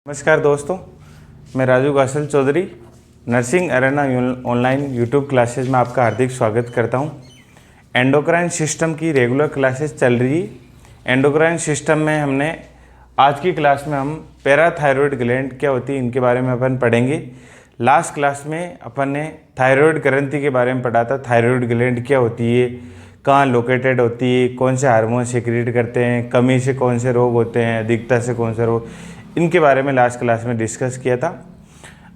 नमस्कार दोस्तों, मैं Raju Kaushal Chaudhary nursing arena online YouTube classes में आपका हार्दिक स्वागत करता हूं। एंडोक्राइन सिस्टम की रेगुलर क्लासेस चल रही। एंडोक्राइन सिस्टम में हमने आज की क्लास में हम पैराथायरॉयड ग्लैंड क्या होती है इनके बारे में अपन पढ़ेंगे। लास्ट क्लास में अपन ने थायराइड ग्रंथि के बारे में पढ़ा था। थायराइड ग्लैंड क्या होती है, कहाँ लोकेटेड होती है, कौन से हार्मोन सिक्रीट करते हैं, कमी से कौन से रोग होते हैं, अधिकता से कौन से रोग, इनके बारे में लास्ट क्लास में डिस्कस किया था।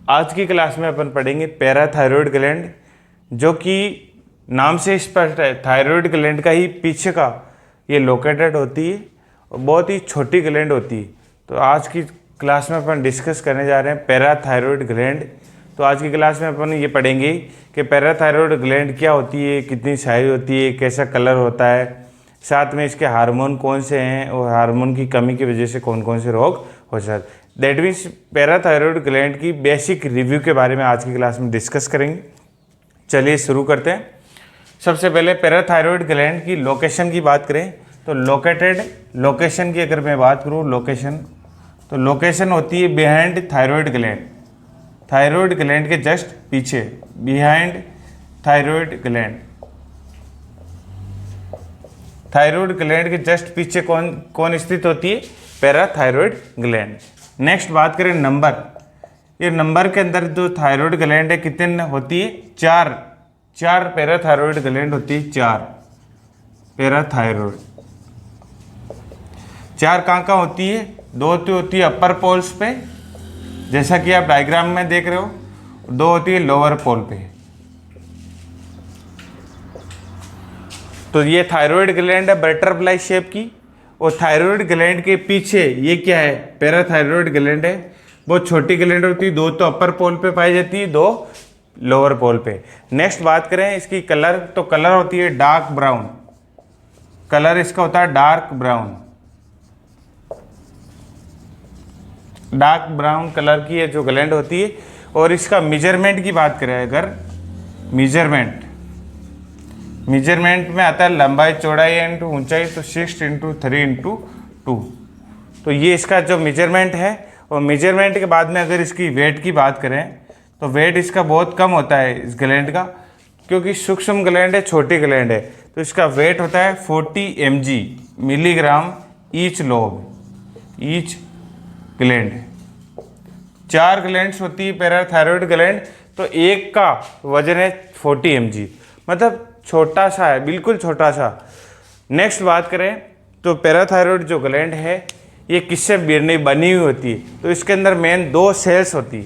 आज की क्लास में अपन पढ़ेंगे पैराथायरॉयड ग्लैंड, जो कि नाम से स्पष्ट है, थायराइड ग्लैंड का ही पीछे का ये लोकेटेड होती है और बहुत ही छोटी ग्लैंड होती है। तो आज की क्लास में अपन डिस्कस करने जा रहे हैं पैराथायरॉयड ग्लैंड। तो आज की क्लास में अपन ये पढ़ेंगे कि पैराथायरॉयड ग्लैंड क्या होती है, कितनी साइज होती है, कैसा कलर होता है, साथ में इसके हार्मोन कौन से हैं और हार्मोन की कमी की वजह से कौन कौन से रोग हो सकते। दैट मीन्स पैराथायरॉयड ग्लैंड की बेसिक रिव्यू के बारे में आज की क्लास में डिस्कस करेंगे। चलिए शुरू करते हैं। सबसे पहले पैराथायरॉयड ग्लैंड की लोकेशन की बात करें तो लोकेशन की अगर मैं बात करूँ तो लोकेशन होती है behind thyroid gland, thyroid gland के जस्ट पीछे, behind thyroid gland, thyroid gland के जस्ट पीछे कौन स्थित होती है, पैराथायरॉयड ग्लैंड। नेक्स्ट बात करें नंबर, ये नंबर के अंदर जो थायराइड ग्लैंड है कितने होती है, चार पैराथायरॉयड ग्लैंड होती है, चार पैराथायरॉयड। चार कहाँ होती है, दो तो होती है अपर पोल्स पे जैसा कि आप डायग्राम में देख रहे हो, दो होती है लोअर पोल पे। तो ये थायराइड ग्लैंड है बटरफ्लाई शेप की, और थायराइड ग्लैंड के पीछे ये क्या है, पैराथायरॉयड ग्लैंड है। बहुत छोटी ग्लैंड होती है, दो तो अपर पोल पे पाई जाती है, दो लोअर पोल पे। नेक्स्ट बात करें इसकी कलर, तो कलर होती है डार्क ब्राउन, कलर इसका होता है dark brown, dark brown colour की ये जो ग्लैंड होती है। और इसका मेजरमेंट की बात करें अगर, मेजरमेंट में आता है लंबाई चौड़ाई इंटू ऊंचाई, तो 6x3x2। तो ये इसका जो मेजरमेंट है। और मेजरमेंट के बाद में अगर इसकी वेट की बात करें तो वेट इसका बहुत कम होता है इस ग्लैंड का, क्योंकि सूक्ष्म ग्लैंड है, छोटी ग्लैंड है। तो इसका वेट होता है 40 mg milligram each lobe, each gland. 4 glands होती है पैराथायरॉयड ग्लैंड, तो एक का वजन है 40 mg, मतलब छोटा सा है, बिल्कुल छोटा सा। नेक्स्ट बात करें तो पैराथायरॉयड जो ग्लैंड है ये किससे बनी हुई होती है, तो इसके अंदर मेन 2 सेल्स होती है।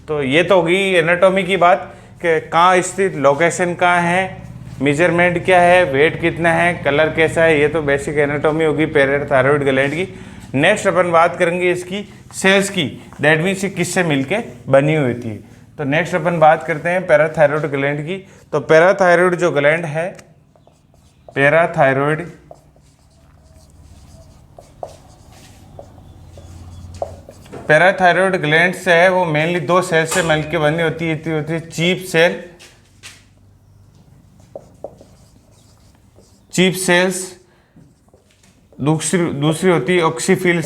तो ये तो होगी एनाटॉमी की बात कि कहाँ स्थित, लोकेशन कहाँ है, मेजरमेंट क्या है, वेट कितना है, कलर कैसा है, ये तो बेसिक एनाटॉमी होगी पैराथायरॉयड ग्लैंड की। नेक्स्ट अपन बात करेंगे इसकी सेल्स की, दैट मीन्स ये किससे मिलके बनी हुई थी। तो नेक्स्ट अपन बात करते हैं पैराथायरॉयड ग्लैंड की। तो पैराथायरॉयड जो ग्लैंड है, पैराथायरॉयड ग्लैंड से है, वो मेनली 2 सेल से मिलकर बनी होती है चीफ सेल्स, दूसरी होती है ऑक्सीफिल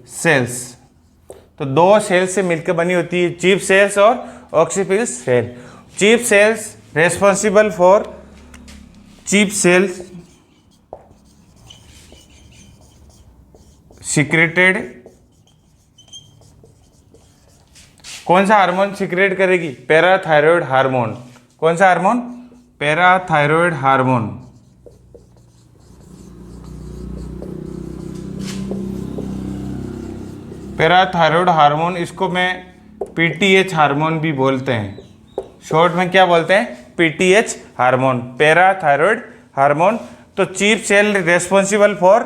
सेल्स। तो 2 सेल से मिलकर बनी होती है चीफ सेल्स और oxyphil cell. Chief cells responsible for chief cells secreted, कौन सा हार्मोन सिक्रेट करेगी, पैराथायरॉयड हार्मोन। कौन सा hormone, parathyroid hormone. Parathyroid hormone, इसको मैं पीटीएच हार्मोन भी बोलते हैं, शॉर्ट में क्या बोलते हैं, पीटीएच हार्मोन, पैराथायरॉयड हार्मोन। तो chief cell responsible for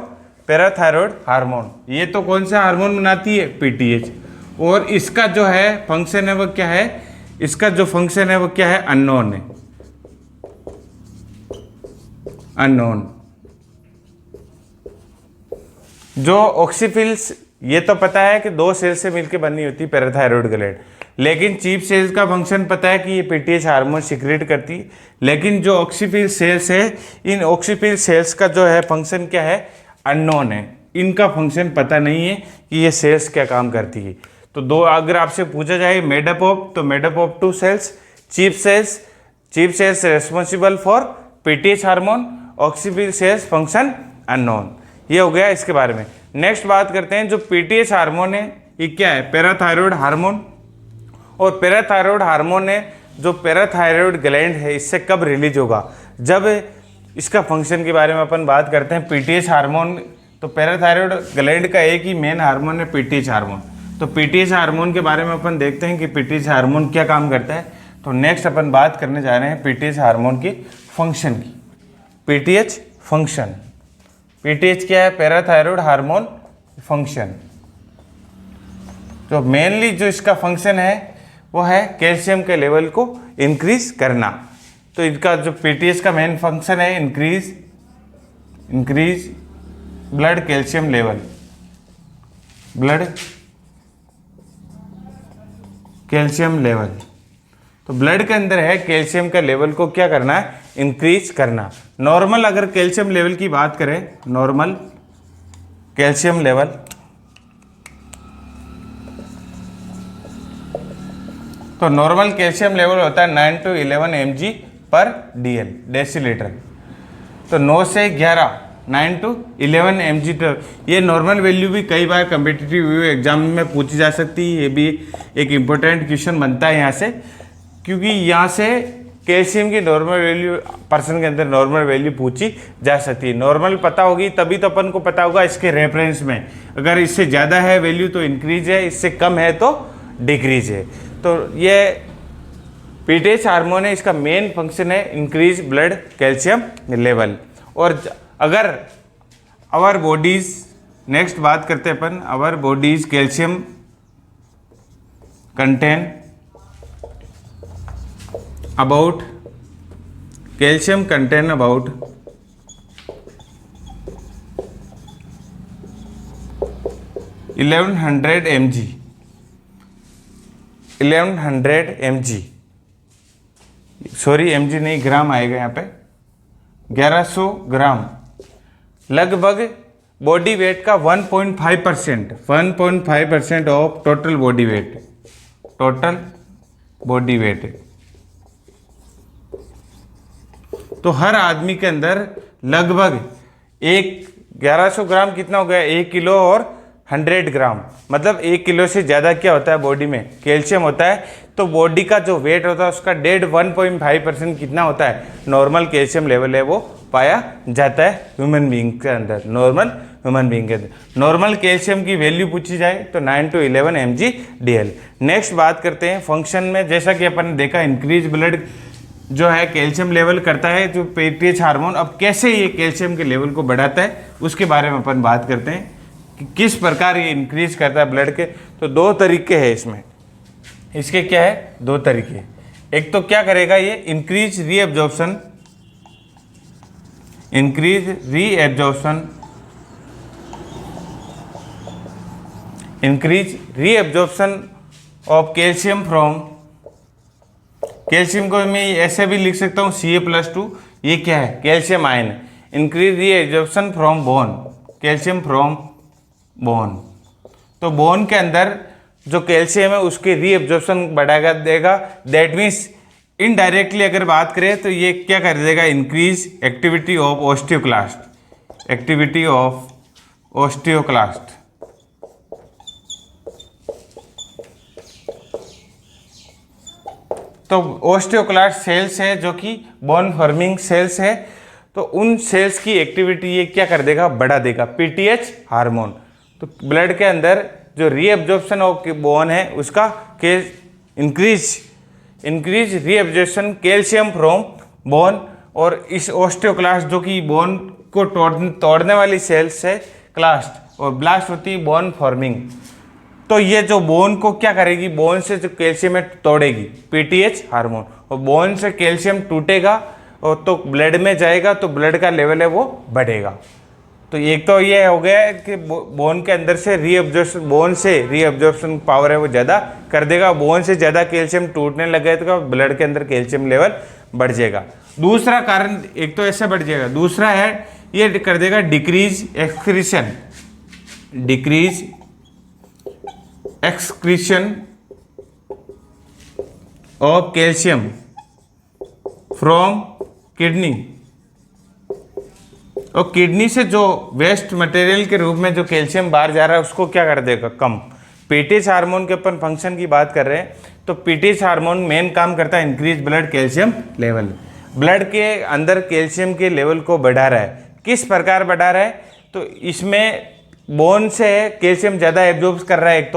parathyroid hormone. ये तो कौन सा हार्मोन बनाती है, पीटीएच। और इसका जो है फंक्शन है वो क्या है, इसका जो फंक्शन है वो क्या है, अननोन है, अननोन। जो ऑक्सीफिल्स, ये तो पता है कि 2 सेल से मिलकर बनी होती है पैराथायरॉयड ग्लैंड, लेकिन चीफ सेल्स का फंक्शन पता है कि ये पीटीएच हार्मोन सिक्रेट करती है। लेकिन जो ऑक्सीफिल सेल्स है, इन ऑक्सीफिल सेल्स का जो है फंक्शन क्या है, अननोन है। इनका फंक्शन पता नहीं है कि ये सेल्स क्या काम करती है। तो दो अगर आपसे पूछा जाए मेडअप ऑफ, तो made up of 2 cells, chief cells responsible for PTH hormone, oxyphil cells function unknown. ये हो गया इसके बारे में। नेक्स्ट बात करते हैं, जो पीटीएच हार्मोन है ये क्या है, पैराथायरॉयड हार्मोन। और पैराथायरॉयड हार्मोन है जो पैराथायरॉयड ग्लैंड है, इससे कब रिलीज होगा, जब इसका फंक्शन के बारे में अपन बात करते हैं। पीटीएच हार्मोन, तो पैराथायरॉयड ग्लैंड का एक ही मेन हार्मोन है पीटीएच हार्मोन। तो पीटीएच हार्मोन के बारे में अपन देखते हैं कि पीटीएच हार्मोन क्या काम करता है। तो नेक्स्ट अपन बात करने जा रहे हैं पीटीएच हार्मोन की फंक्शन की। पीटीएच फंक्शन, पीटीएच क्या है, पैराथायरॉयड हार्मोन फंक्शन। तो मेनली जो इसका फंक्शन है वो है कैल्शियम के लेवल को इंक्रीज करना। तो इनका जो पीटीएच का मेन फंक्शन है increase blood calcium level, blood calcium level. तो ब्लड के अंदर है कैल्शियम का लेवल को क्या करना है, इंक्रीज करना। नॉर्मल अगर कैल्शियम लेवल की बात करें, नॉर्मल कैल्शियम लेवल, तो नॉर्मल कैल्शियम लेवल होता है 9 to 11 mg पर DL डेसीलीटर। तो 9 से 11, 9 to 11 mg तक, ये नॉर्मल वैल्यू भी कई बार कम्पिटिटिव एग्जाम में पूछी जा सकती है। ये भी एक इम्पोर्टेंट क्वेश्चन बनता है यहाँ से, क्योंकि यहाँ से कैल्शियम की नॉर्मल वैल्यू पर्सन के अंदर नॉर्मल वैल्यू पूछी जा सकती है। नॉर्मल पता होगी तभी तो अपन को पता होगा इसके रेफरेंस में, अगर इससे ज़्यादा है वैल्यू तो इंक्रीज है, इससे कम है तो डिक्रीज है। तो ये पीटीएच हार्मोन है, इसका मेन फंक्शन है इंक्रीज ब्लड कैल्शियम लेवल। और अगर आवर बॉडीज, नेक्स्ट बात करते हैं अपन, our bodies calcium contain about 1100 mg, 1100 mg, sorry mg नहीं, ग्राम आएगा यहाँ पे, 1100 ग्राम, लगभग बॉडी वेट का 1.5% of total body weight, total body weight. तो हर आदमी के अंदर लगभग 1100 ग्राम कितना हो गया, 1 किलो और 100 ग्राम, मतलब 1 किलो से ज़्यादा क्या होता है बॉडी में कैल्शियम होता है। तो बॉडी का जो वेट होता है उसका 1.5% कितना होता है, नॉर्मल कैल्शियम लेवल है वो पाया जाता है ह्यूमन बीइंग के अंदर, नॉर्मल ह्यूमन बीइंग के अंदर। नॉर्मल कैल्शियम की वैल्यू पूछी जाए तो 9 to 11 mg DL। नेक्स्ट बात करते हैं फंक्शन में, जैसा कि अपन ने देखा इंक्रीज ब्लड जो है कैल्शियम लेवल करता है जो पीटीएच हार्मोन। अब कैसे ये कैल्शियम के लेवल को बढ़ाता है उसके बारे में अपन बात करते हैं कि किस प्रकार ये इंक्रीज करता है ब्लड के। तो 2 तरीके हैं इसमें, इसके क्या है 2 तरीके। एक तो क्या करेगा ये increase reabsorption, increase reabsorption of calcium from, calcium को मैं ऐसे भी लिख सकता हूँ Ca+2, ये क्या है calcium ion. Increase reabsorption from bone, calcium from bone, तो बोन के अंदर जो कैल्शियम है उसके रीएब्जॉर्प्शन बढ़ाएगा देगा। दैट मीन्स इनडायरेक्टली अगर बात करें तो ये क्या कर देगा, increase activity of osteoclast, activity of osteoclast. तो ऑस्टियोक्लास्ट सेल्स है जो कि बोन फॉर्मिंग सेल्स है, तो उन सेल्स की एक्टिविटी ये क्या कर देगा, बढ़ा देगा पीटीएच हार्मोन। तो ब्लड के अंदर जो रीएब्जॉर्प्शन ऑफ बोन है उसका increase reabsorption calcium from bone. और इस ऑस्टियोक्लास्ट जो कि बोन को तोड़ने वाली सेल्स है क्लास्ट, और ब्लास्ट होती है बोन फॉर्मिंग। तो ये जो बोन को क्या करेगी, बोन से जो कैल्शियम है तोड़ेगी पीटीएच हार्मोन, और बोन से कैल्शियम टूटेगा और तो ब्लड में जाएगा तो ब्लड का लेवल है वो बढ़ेगा। तो एक तो ये हो गया कि बोन के अंदर से रीअब्जॉर्प्शन, बोन से रीअब्जॉर्प्शन पावर है वो ज़्यादा कर देगा। बोन से ज़्यादा कैल्शियम टूटने लगे तो ब्लड के अंदर कैल्शियम लेवल बढ़ जाएगा। दूसरा कारण, एक तो ऐसे बढ़ जाएगा, दूसरा है ये कर देगा decrease excretion, decrease excretion of calcium from kidney. और किडनी से जो वेस्ट मटेरियल के रूप में जो कैल्शियम बाहर जा रहा है उसको क्या कर देगा, कम। पीटीएच हार्मोन के अपन फंक्शन की बात कर रहे हैं, तो पीटीएच हार्मोन मेन काम करता है increase blood calcium level. Blood के अंदर कैल्शियम के लेवल को बढ़ा रहा है। किस प्रकार बढ़ा रहा है, तो इसमें बोन से कैल्शियम ज़्यादा एब्जॉर्ब कर रहा है एक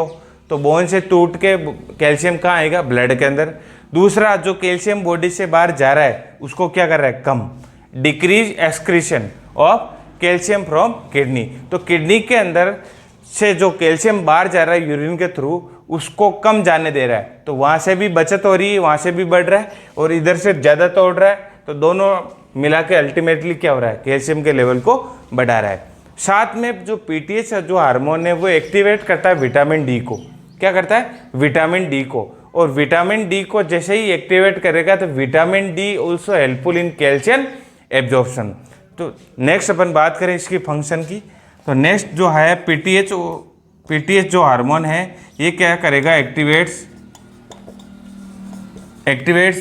तो बोन से टूट के कैल्शियम कहाँ आएगा, ब्लड के अंदर। दूसरा, जो कैल्शियम बॉडी से बाहर जा रहा है उसको क्या कर रहा है, कम। Decrease excretion of calcium from kidney, तो किडनी के अंदर से जो कैल्शियम बाहर जा रहा है यूरिन के थ्रू उसको कम जाने दे रहा है, तो वहाँ से भी बचत हो रही है, वहाँ से भी बढ़ रहा है और इधर से ज़्यादा तोड़ रहा है, तो दोनों मिला के अल्टीमेटली क्या हो रहा है, कैल्शियम के लेवल को बढ़ा रहा है। साथ में जो पीटीएच जो हार्मोन है वो एक्टिवेट करता है विटामिन डी को। क्या करता है, विटामिन डी को। और विटामिन डी को जैसे ही एक्टिवेट करेगा तो vitamin D also helpful in calcium absorption. तो नेक्स्ट अपन बात करें इसकी फंक्शन की, तो नेक्स्ट जो है पीटीएच जो हार्मोन है ये क्या करेगा, activates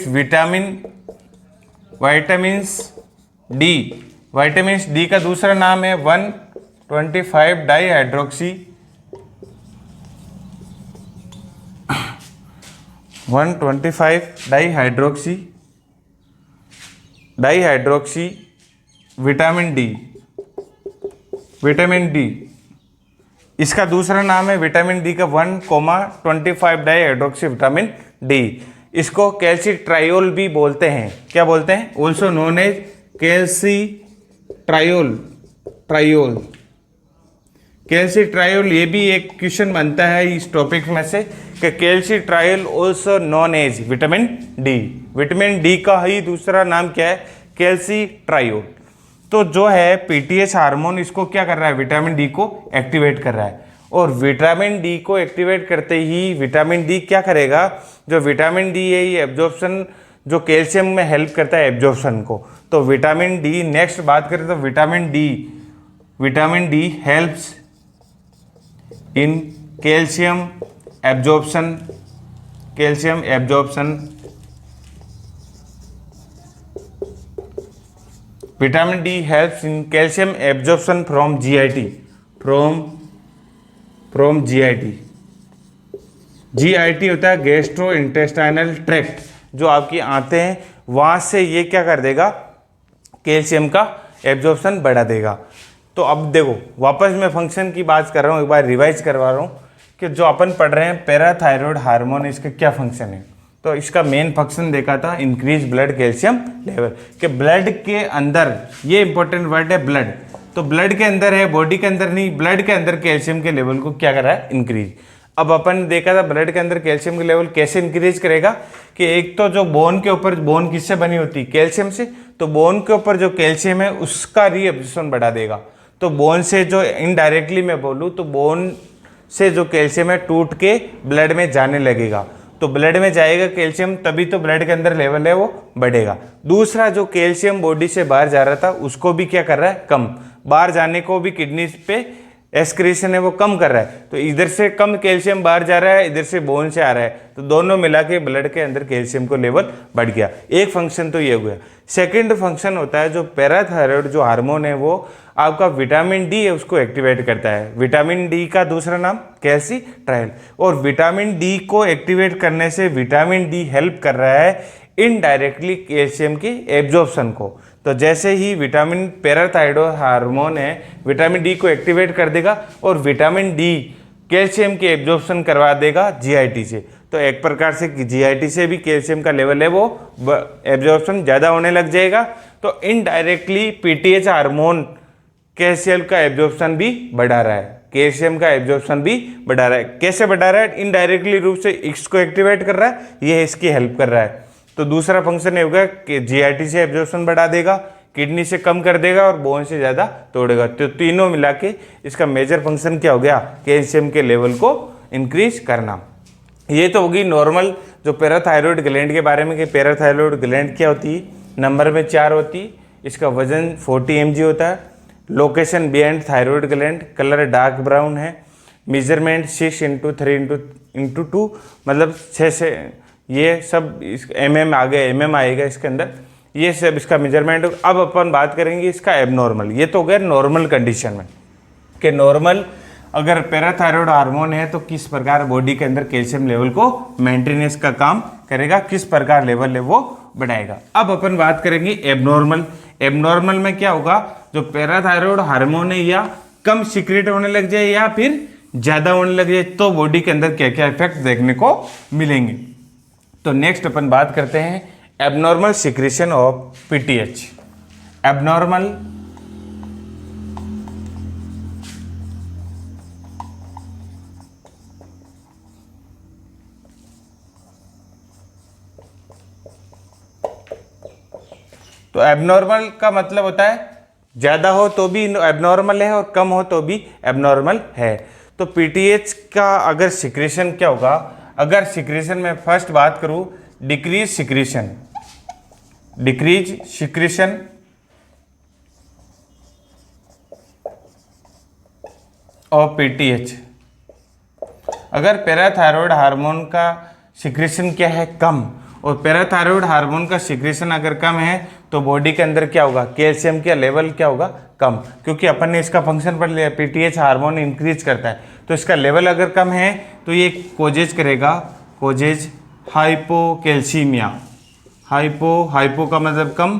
vitamins D. Vitamins D का दूसरा नाम है 125 डाईहाइड्रोक्सी 125 डाईहाइड्रोक्सी विटामिन डी। इसका दूसरा नाम है विटामिन डी का 1,25 डाईहाइड्रोक्सी विटामिन डी। इसको कैल्सीट्रायोल भी बोलते हैं। क्या बोलते हैं, ऑल्सो नोन एज कैल्सीट्रायोल। ये भी एक क्वेश्चन बनता है इस टॉपिक में से कि calcitriol also known as vitamin D. Vitamin D का ही दूसरा नाम क्या है, कैल्सीट्रायोल। तो जो है पीटीएच हार्मोन इसको क्या कर रहा है, विटामिन डी को एक्टिवेट कर रहा है। और विटामिन डी को एक्टिवेट करते ही विटामिन डी क्या करेगा, जो विटामिन डी है ये एब्जॉर्प्शन, जो कैल्शियम में हेल्प करता है एब्जॉर्प्शन को। तो विटामिन डी, नेक्स्ट बात करें तो vitamin D helps in calcium absorption. Vitamin D helps in calcium absorption from GIT. GIT होता है गैस्ट्रो इंटेस्टाइनल ट्रैक्ट, जो आपकी आंतें हैं वहाँ से ये क्या कर देगा, कैल्शियम का एब्जॉर्प्शन बढ़ा देगा। तो अब देखो वापस मैं फंक्शन की बात कर रहा हूँ, एक बार रिवाइज करवा रहा हूँ कि जो अपन पढ़ रहे हैं पैराथायरॉयड हार्मोन, इसका क्या फंक्शन है। तो इसका मेन फंक्शन देखा था इंक्रीज ब्लड कैल्शियम लेवल, कि ब्लड के अंदर, ये इंपॉर्टेंट वर्ड है ब्लड, तो ब्लड के अंदर है, बॉडी के अंदर नहीं, ब्लड के अंदर कैल्शियम के लेवल को क्या कर रहा है, इंक्रीज। अब अपन ने देखा था ब्लड के अंदर कैल्शियम के लेवल कैसे इंक्रीज करेगा, कि एक तो जो बोन के ऊपर, बोन किससे बनी होती है, कैल्शियम से, तो बोन के ऊपर जो कैल्शियम है उसका रीअब्जॉर्प्शन बढ़ा देगा। तो बोन से जो इनडायरेक्टली मैं बोलूँ तो बोन से जो कैल्शियम है टूट के ब्लड में जाने लगेगा, तो ब्लड में जाएगा कैल्शियम, तभी तो ब्लड के अंदर लेवल है वो बढ़ेगा। दूसरा, जो कैल्शियम बॉडी से बाहर जा रहा था उसको भी क्या कर रहा है, कम, बाहर जाने को भी किडनी पे एक्सक्रीशन है वो कम कर रहा है। तो इधर से कम कैल्शियम बाहर जा रहा है, इधर से बोन से आ रहा है, तो दोनों मिला के ब्लड के अंदर कैल्शियम को लेवल बढ़ गया। एक फंक्शन तो ये हो गया। सेकंड फंक्शन होता है जो पैराथायरॉयड जो हार्मोन है वो आपका विटामिन डी है उसको एक्टिवेट करता है। विटामिन डी का दूसरा नाम कैल्सीट्रायोल। और विटामिन डी को एक्टिवेट करने से विटामिन डी हेल्प कर रहा है इनडायरेक्टली कैल्शियम की एब्जॉर्प्शन को। तो जैसे ही विटामिन पैराथायरॉयड हार्मोन है विटामिन डी को एक्टिवेट कर देगा और विटामिन डी कैल्शियम की एब्जॉर्प्शन करवा देगा जीआईटी से। तो एक प्रकार से जीआईटी से भी कैल्शियम का लेवल है वो एब्जॉर्प्शन ज़्यादा होने लग जाएगा। तो इनडायरेक्टली पीटीएच हार्मोन कैल्शियम का एब्जॉर्प्शन भी बढ़ा रहा है, कैल्शियम का एब्जॉर्प्शन भी बढ़ा रहा है। कैसे बढ़ा रहा है, इनडायरेक्टली रूप से इसको एक्टिवेट कर रहा है, ये इसकी हेल्प कर रहा है। तो दूसरा फंक्शन ये होगा कि जीआईटी से एब्जॉर्प्शन बढ़ा देगा, किडनी से कम कर देगा और बोन से ज़्यादा तोड़ेगा। तो तीनों मिला के इसका मेजर फंक्शन क्या हो गया, कैल्शियम के लेवल को इंक्रीज करना। ये तो होगी नॉर्मल जो पैराथायरॉयड ग्लैंड के बारे में, कि पैराथायरॉयड ग्लैंड क्या होती है, नंबर में 4 होती है, इसका वजन 40 mg होता है, location behind thyroid gland, colour dark brown है, मेजरमेंट 6x3x2 मतलब 6 से, ये सब इस आ गया, आएगा इसके अंदर, ये सब इसका मेजरमेंट। अब अपन बात करेंगे इसका एबनॉर्मल। ये तो हो गया नॉर्मल कंडीशन में कि नॉर्मल अगर पैराथायरॉयड हार्मोन है तो किस प्रकार बॉडी के अंदर कैल्शियम लेवल को मेंटेनेंस का काम करेगा, किस प्रकार लेवल है वो बढ़ाएगा। अब अपन बात करेंगे एबनॉर्मल। एबनॉर्मल में क्या होगा, जो पैराथायरॉयड हार्मोन है या कम सीक्रेट होने लग जाए या फिर ज्यादा होने लग जाए तो बॉडी के अंदर क्या क्या इफेक्ट देखने को मिलेंगे। तो नेक्स्ट अपन बात करते हैं abnormal secretion of PTH. Abnormal तो एबनॉर्मल का मतलब होता है ज़्यादा हो तो भी एबनॉर्मल है और कम हो तो भी एबनॉर्मल है। तो पीटीएच का अगर सिक्रेशन क्या होगा, अगर सिक्रेशन में फर्स्ट बात करूं डिक्रीज सिक्रेशन ऑफ पीटीएच। अगर पैराथायरॉयड हार्मोन का सिक्रेशन क्या है, कम, और पैराथायरॉयड हार्मोन का सिक्रेशन अगर कम है तो बॉडी के अंदर क्या होगा, कैल्शियम का लेवल क्या होगा, कम, क्योंकि अपन ने इसका फंक्शन पढ़ लिया, पीटीएच हार्मोन इंक्रीज करता है। तो इसका लेवल अगर कम है तो ये कोजेज करेगा, कोजेज हाइपोकैल्सीमिया। हाइपो का मतलब कम,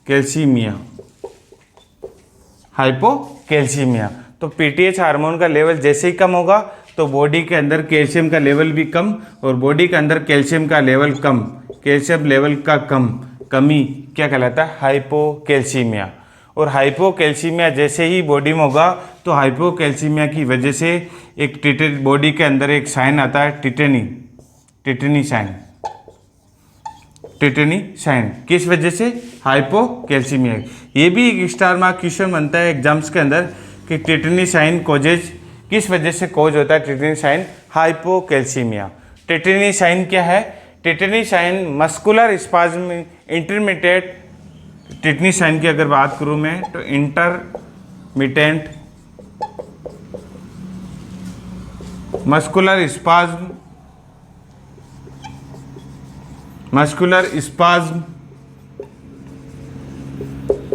कैल्सीमिया, हाइपोकैल्सीमिया। तो पीटीएच हार्मोन का लेवल जैसे ही कम होगा तो बॉडी के अंदर कैल्शियम का लेवल भी कम, और बॉडी के अंदर कैल्शियम का लेवल कम, कैल्शियम लेवल का कमी क्या कहलाता है, हाइपोकैल्सीमिया। और हाइपोकैल्सीमिया जैसे ही बॉडी में होगा तो हाइपोकैल्सीमिया की वजह से एक बॉडी के अंदर एक साइन आता है टिटेनी साइन। किस वजह से, हाइपोकैल्सीमिया। ये भी एक स्टार मार्क क्वेश्चन बनता है एग्जाम्स के अंदर कि टिटेनी साइन कोजेज किस वजह से कोज होता है, tetany sign, hypocalcaemia. Tetany sign क्या है, tetany sign muscular spasm intermittent. Tetany sign की अगर बात करूं मैं तो intermittent muscular spasm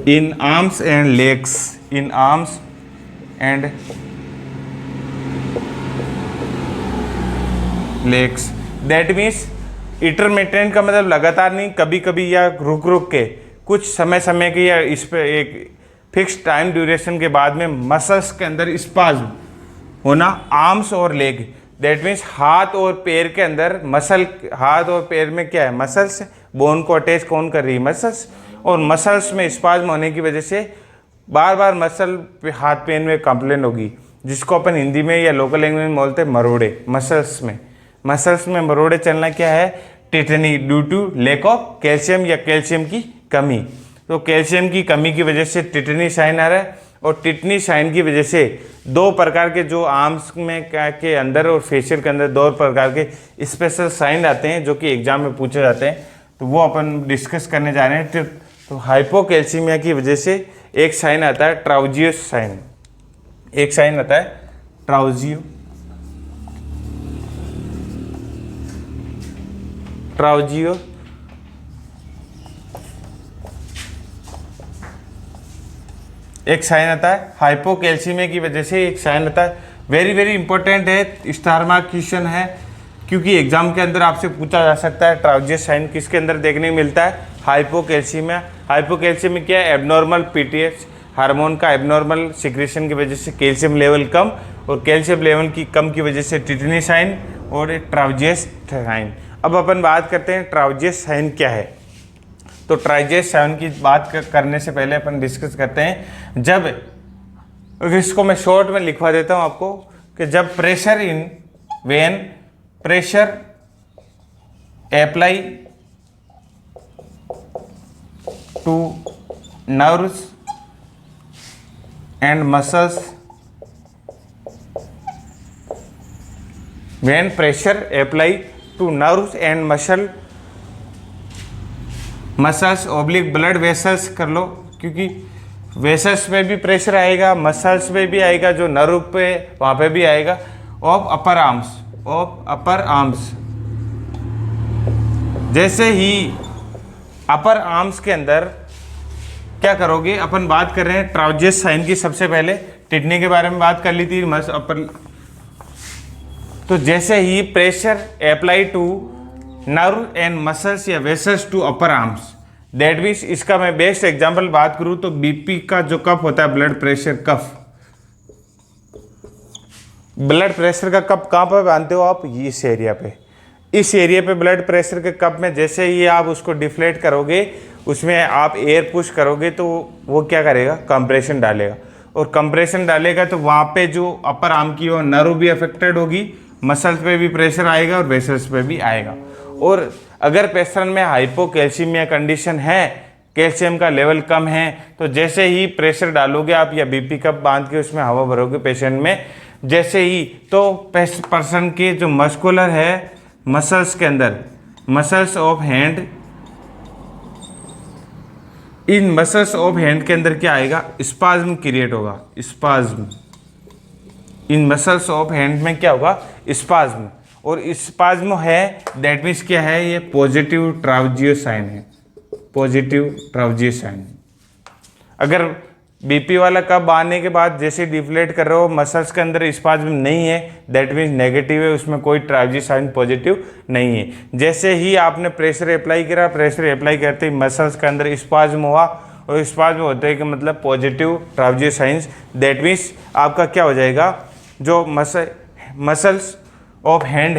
in arms and legs, in arms and legs. That means intermittent का मतलब लगातार नहीं, कभी कभी या रुक रुक के कुछ समय के या इस पे एक फिक्स टाइम ड्यूरेशन के बाद में मसल्स के अंदर स्पाज्म होना, आर्म्स और लेग। दैट मीन्स हाथ और पैर के अंदर मसल, हाथ और पैर में क्या है, मसल्स, बोन को अटैच कौन कर रही है, मसल्स, और मसल्स में स्पाज्म होने की वजह से बार बार मसल पे हाथ पेन में कंप्लेन होगी, जिसको अपन हिंदी में या लोकल लैंग्वेज में बोलते हैं मरोड़े। मसल्स में मरोड़े चलना क्या है, tetany, due to lack of calcium या कैल्शियम की कमी। तो कैल्शियम की कमी की वजह से टिटेनी साइन आ रहा है, और टिटेनी साइन की वजह से दो प्रकार के जो आर्म्स में के अंदर और फेशियल के अंदर दो प्रकार के स्पेशल साइन आते हैं जो कि एग्जाम में पूछे जाते हैं, तो वो अपन डिस्कस करने जा रहे हैं। तो हाइपोकैल्सीमिया की वजह से एक साइन आता है ट्राउजियस साइन, एक साइन आता है ट्राउजियो, एक साइन आता है हाइपोकैल्सीमिया की वजह से, एक साइन आता है। वेरी वेरी इंपॉर्टेंट है, स्टार मार्क क्वेश्चन है, क्योंकि एग्जाम के अंदर आपसे पूछा जा सकता है ट्राउजियस साइन किसके अंदर देखने को मिलता है, हाइपोकैल्सीमिया। हाइपोकैल्सीमिया क्या है, एबनॉर्मल पीटीएच हार्मोन का एबनॉर्मल सिक्रेशन की वजह से कैल्शियम लेवल कम, और कैल्शियम लेवल की कम की वजह से टिटेनी साइन और ट्राउजियस साइन। अब अपन बात करते हैं ट्राउजियस साइन क्या है। तो ट्राउजियस साइन की बात करने से पहले अपन डिस्कस करते हैं, जब, इसको मैं शॉर्ट में लिखवा देता हूं आपको, कि जब pressure in when, pressure apply two nerves and muscles, when pressure apply to nerves and muscles oblique blood vessels कर लो, क्योंकि वेसल्स पे भी प्रेशर आएगा, मसल्स पे भी आएगा, जो नर्व पे वहाँ पे भी आएगा, ऑफ अपर आर्म्स। जैसे ही अपर आर्म्स के अंदर क्या करोगे, अपन बात कर रहे हैं ट्राउजियस साइन की। सबसे पहले टिटनी के बारे में बात कर ली थी अपन। तो जैसे ही pressure apply to nerve and muscles या vessels to upper arms, that means इसका मैं बेस्ट एग्जांपल बात करूं तो बीपी का जो कप होता है, ब्लड प्रेशर कफ, ब्लड प्रेशर का कप कहाँ पर बांधते हो आप, इस एरिया पे। इस एरिया पे ब्लड प्रेशर के कप में जैसे ही आप उसको डिफ्लेट करोगे, उसमें आप एयर पुश करोगे तो वो क्या करेगा, कंप्रेशन डालेगा। और कंप्रेशन डालेगा तो वहाँ पे जो अपर आर्म की वो नर्व भी अफेक्टेड होगी, मसल्स पे भी प्रेशर आएगा और वेसल्स पे भी आएगा। और अगर पेशेंट में हाइपोकैल्सीमिया कंडीशन है, कैल्शियम का लेवल कम है, तो जैसे ही प्रेशर डालोगे आप या बीपी कप बांध के उसमें हवा भरोगे पेशेंट में, जैसे ही तो पर्सन के जो मस्कुलर है मसल्स के अंदर, muscles of hand, in muscles of hand के अंदर क्या आएगा, स्पाज्म क्रिएट होगा। Spasm, in muscles of hand में क्या होगा, स्पाज्म। और स्पाज्म है दैट मीन्स क्या है, ये पॉजिटिव ट्राउजियस साइन है, पॉजिटिव ट्राउजियस साइन। अगर बीपी वाला कप आने के बाद जैसे डिफ्लेट कर रहे हो, मसल्स के अंदर स्पाज्म नहीं है, दैट मीन्स नेगेटिव है, उसमें कोई ट्राउजियस साइन पॉजिटिव नहीं है। जैसे ही आपने प्रेशर अप्लाई करा, प्रेशर अप्लाई करते ही मसल्स के अंदर स्पाज्म हुआ, और स्पाज्म होते हैं कि मतलब पॉजिटिव ट्राउजियस साइंस, दैट मीन्स आपका क्या हो जाएगा, जो मसल्स ऑफ हैंड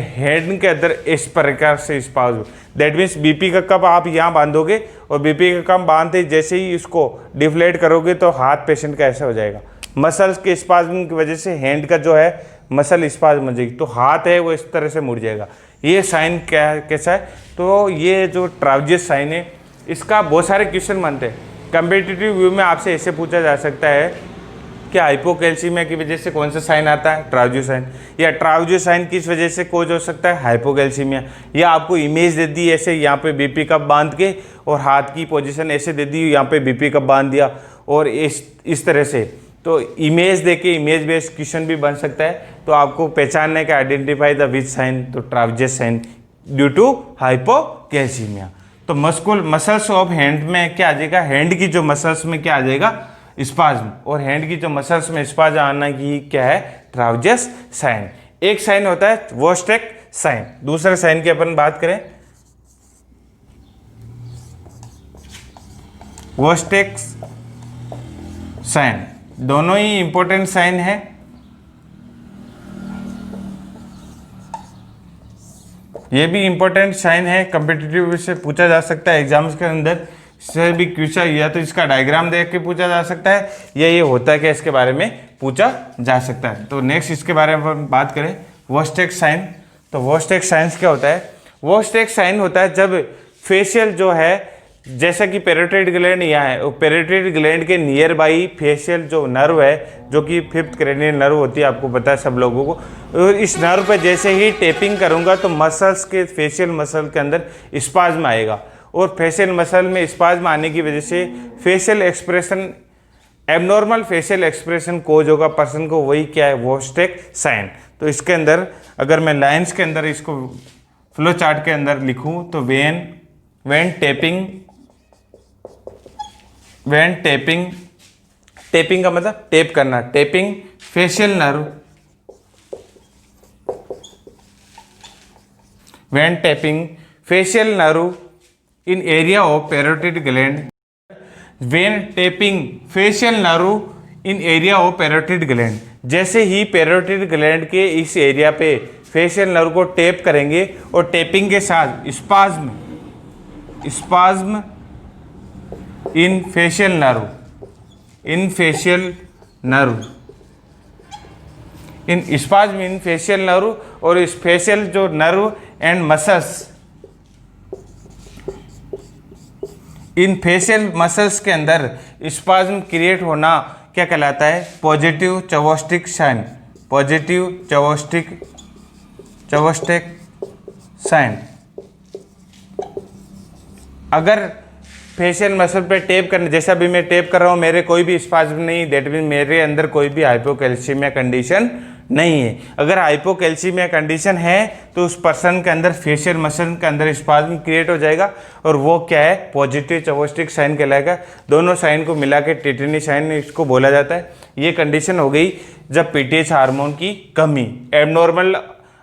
के अंदर इस प्रकार से स्पाज्म, दैट मीन्स बीपी का कप आप यहाँ बांधोगे और बीपी का कप बांधते जैसे ही इसको डिफ्लेट करोगे तो हाथ पेशेंट का ऐसा हो जाएगा। मसल्स के स्पाज्म की वजह से हैंड का जो है मसल स्पाज्म हो जाएगी, तो हाथ है वो इस तरह से मुड़ जाएगा। ये साइन क्या कैसा है, तो ये जो ट्राउजियस साइन है, इसका बहुत सारे क्वेश्चन बनते हैं। कंपिटिटिव व्यू में आपसे ऐसे पूछा जा सकता है कि हाइपोकैल्सीमिया की वजह से कौन सा साइन आता है, ट्राउजियस साइन, या ट्राउजियस साइन किस वजह से कोज हो सकता है, हाइपोकैल्सीमिया। या आपको इमेज दे दी ऐसे, यहाँ पे बीपी कप बांध के और हाथ की पोजीशन ऐसे दे दी, यहाँ पे बीपी कप बांध दिया और इस तरह से, तो इमेज दे के इमेज बेस्ड क्वेश्चन भी बन सकता है। तो आपको पहचानने का आइडेंटिफाई द विच साइन, तो ट्राउजियस साइन ड्यू टू हाइपोकैल्सीमिया। तो मसल्स ऑफ हैंड में क्या आ जाएगा, हैंड की जो मसल्स में क्या आ जाएगा, स्पाज्म, और हैंड की जो मसल्स में स्पाज्म आना की क्या है, ट्राउजियस साइन। एक साइन होता है वोस्टेक साइन। दूसरे साइन की अपन बात करें, वोस्टेक साइन, दोनों ही इंपॉर्टेंट साइन है। ये भी इंपॉर्टेंट साइन है, कॉम्पिटिटिव से पूछा जा सकता है एग्जाम्स के अंदर से भी क्वेश्चन, या तो इसका डायग्राम देख के पूछा जा सकता है, या ये होता है कि इसके बारे में पूछा जा सकता है। तो नेक्स्ट इसके बारे में हम बात करें, वोस्टेक साइन। तो वोस्टेक साइंस क्या होता है, वोस्टेक साइन होता है जब फेशियल जो है, जैसा कि पैरोटिड ग्लैंड यहाँ है, वो पैरोटिड ग्लैंड के नियर बाई फेशियल जो नर्व है, जो कि 5th क्रेनियल नर्व होती है, आपको पता है सब लोगों को, और इस नर्व पे जैसे ही टेपिंग करूँगा तो मसल्स के, फेशियल मसल के अंदर स्पाज्म आएगा, और फेशियल मसल में स्पाज्म आने की वजह से facial expression, abnormal facial expression cause होगा पर्सन को, वही क्या है, वोस्टेक साइन। तो इसके अंदर अगर मैं लाइंस के अंदर इसको फ्लो चार्ट के अंदर लिखूं तो वेन टेपिंग का मतलब टेप करना, tapping facial nerve, when tapping facial nerve in area of parotid gland, when tapping facial nerve in area of parotid gland, जैसे ही पैरोटिड ग्लैंड के इस एरिया पे फेशियल नर्व को टेप करेंगे और टेपिंग के साथ स्पाज्म इन फेशियल नर्व, इन spasm इन facial nerve, और इस फेशियल जो nerve and muscles, in facial muscles के अंदर स्पाज्म क्रिएट होना क्या कहलाता है, पॉजिटिव चवोस्टिक साइन, पॉजिटिव चवोस्टिक साइन। अगर फेशियल मसल पे टैप करने, जैसा भी मैं टैप कर रहा हूँ मेरे कोई भी स्पाज्म नहीं, दैट मीन मेरे अंदर कोई भी हाइपोकैल्सीमिया कंडीशन नहीं है। अगर हाइपोकैल्सीमिया कंडीशन है तो उस पर्सन के अंदर फेशियल मसल के अंदर स्पाज्म क्रिएट हो जाएगा और वो क्या है, पॉजिटिव चवोस्टिक साइन कहलाएगा। दोनों साइन को मिला के टेटनी साइन इसको बोला जाता है। ये कंडीशन हो गई जब पीटीएच हार्मोन की कमी। एबनॉर्मल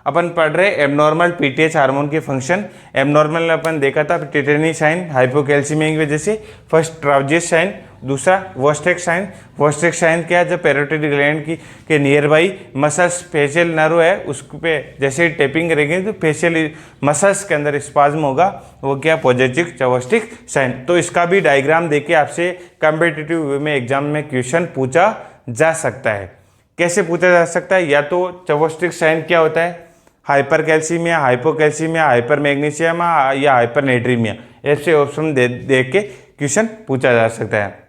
अपन पढ़ रहे एबनॉर्मल पीटीएच हार्मोन के फंक्शन। एबनॉर्मल अपन देखा था टेटनी साइन हाइपोकैल्सीमिया की वजह से, फर्स्ट ट्राउजियस साइन, दूसरा वोस्टेक साइन। वोस्टेक साइन क्या है, जब पैरोटिड ग्लैंड की के near by muscles facial nerve है उस पे जैसे ही टेपिंग करेंगे तो फेशियल मसल्स के अंदर स्पाज्म होगा, वो क्या, पॉजिटिव चवोस्टिक साइन। तो इसका भी डायग्राम देके आपसे कॉम्पिटिटिव वे में एग्जाम में क्वेश्चन पूछा जा सकता है। कैसे पूछा जा सकता है, या तो चवोस्टिक साइन क्या होता है, हाइपरकैल्सीमिया, हाइपोकैल्सीमिया, हाइपरमैग्नीशियमा या हाइपरनेट्रीमिया, ऐसे ऑप्शन दे के क्वेश्चन पूछा जा सकता है।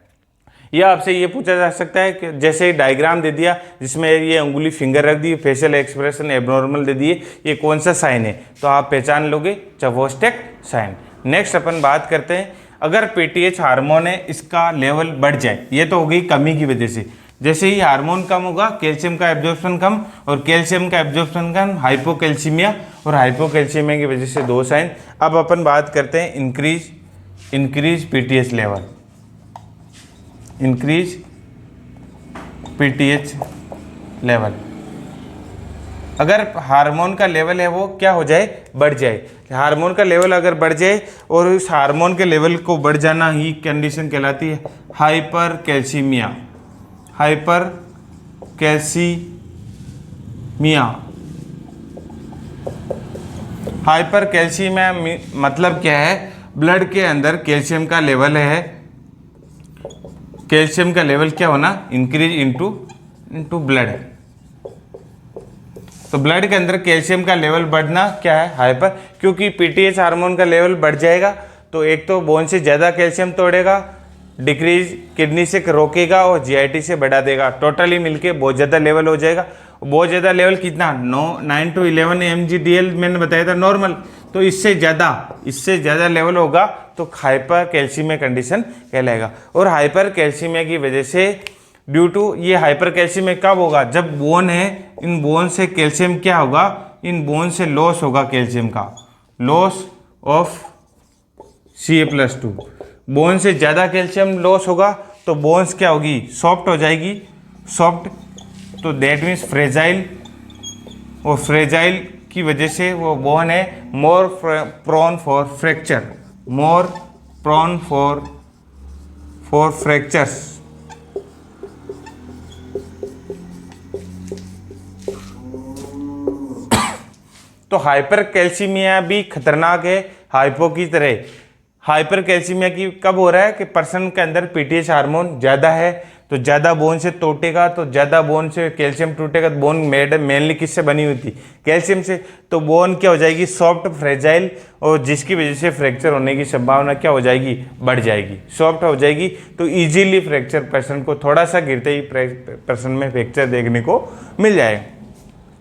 या आपसे ये पूछा जा सकता है कि जैसे डायग्राम दे दिया जिसमें ये अंगुली फिंगर रख दी, फेशियल एक्सप्रेशन एबनॉर्मल दे दिए, ये कौन सा साइन है, तो आप पहचान लोगे, चवोस्टिक साइन। नेक्स्ट अपन बात करते हैं, अगर पीटीएच हार्मोन है इसका लेवल बढ़ जाए, ये तो हो गई कमी की वजह से। जैसे ही हार्मोन कम होगा कैल्शियम का एब्जॉर्प्शन कम, और कैल्शियम का एब्जॉर्प्शन कम हाइपोकैल्सीमिया, और हाइपोकैल्सीमिया की वजह से दो साइन। अब अपन बात करते हैं increase PTH level, increase PTH level. अगर हार्मोन का लेवल है वो क्या हो जाए, बढ़ जाए। हार्मोन का लेवल अगर बढ़ जाए और उस हार्मोन के लेवल को बढ़ जाना ही कंडीशन कहलाती है हाइपरकैल्सीमिया। हाइपरकैल्सीमिया मतलब क्या है, ब्लड के अंदर कैल्शियम का लेवल है, कैल्शियम का लेवल क्या होना, इंक्रीज इनटू ब्लड। तो ब्लड के अंदर कैल्शियम का लेवल बढ़ना क्या है, हाइपर। क्योंकि पीटीएच हार्मोन का लेवल बढ़ जाएगा तो एक तो बोन से ज़्यादा कैल्शियम तोड़ेगा, डिक्रीज किडनी से रोकेगा और जीआईटी से बढ़ा देगा। टोटली मिलके बहुत ज़्यादा लेवल हो जाएगा। बहुत ज़्यादा लेवल कितना, 9 to 11 mgdl मैंने बताया था नॉर्मल। तो इससे ज़्यादा लेवल होगा तो हाइपर कैल्सीमिया कंडीशन कहलाएगा। और हाइपर कैल्सीमिया की वजह से ड्यू टू ये हाइपर कैल्सीमिया कब होगा, जब बोन है, इन बोन से कैल्शियम क्या होगा, इन बोन से लॉस होगा कैल्शियम का, लॉस ऑफ Ca+2। बोन से ज़्यादा कैल्शियम लॉस होगा तो बोन्स क्या होगी, सॉफ्ट हो जाएगी, सॉफ्ट, तो दैट मीन्स फ्रेजाइल, और फ्रेजाइल की वजह से वो बोन है more prone for fracture, more prone for fractures. तो हाइपर कैल्सीमिया भी खतरनाक है हाइपो की तरह। हाइपर कैल्सीमिया की कब हो रहा है कि पर्सन के अंदर पीटीएच हार्मोन ज़्यादा है तो ज़्यादा बोन से टूटेगा, तो ज़्यादा बोन से कैल्शियम टूटेगा। तो बोन मेनली किससे बनी हुई थी, कैल्शियम से। तो बोन क्या हो जाएगी, सॉफ्ट, फ्रेजाइल, और जिसकी वजह से फ्रैक्चर होने की संभावना क्या हो जाएगी, बढ़ जाएगी, सॉफ्ट हो जाएगी। तो इजीली फ्रैक्चर पर्सन को थोड़ा सा गिरते ही पर्सन में फ्रैक्चर देखने को मिल जाएगा।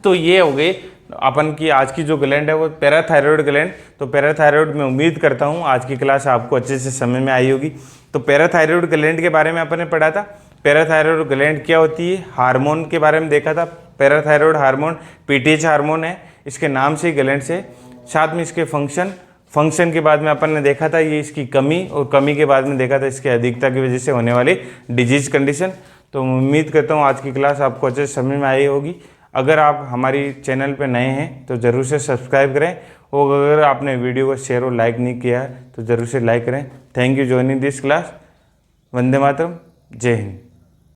तो ये हो गए अपन की आज की जो ग्लैंड है वो पैराथायरॉयड ग्लैंड। तो पैराथायरॉयड में उम्मीद करता हूँ आज की क्लास आपको अच्छे से समझ में आई होगी। तो पैराथायरॉयड ग्लैंड के बारे में अपन ने पढ़ा था। पैराथायरॉयड ग्लैंड क्या होती है, हार्मोन के बारे में देखा था। पैराथायरॉयड हार्मोन पीटीएच हार्मोन है, इसके नाम से ही ग्लैंड से, साथ में इसके फंक्शन के बाद में अपन ने देखा था ये इसकी कमी, और कमी के बाद में देखा था इसकी अधिकता की वजह से होने वाली डिजीज कंडीशन। तो उम्मीद करता हूँ आज की क्लास आपको अच्छे से समझ में आई होगी। अगर आप हमारी चैनल पे नए हैं तो ज़रूर से सब्सक्राइब करें, और अगर आपने वीडियो को शेयर और लाइक नहीं किया है तो ज़रूर से लाइक करें। Thank you joining this class. वंदे मातरम। जय हिंद।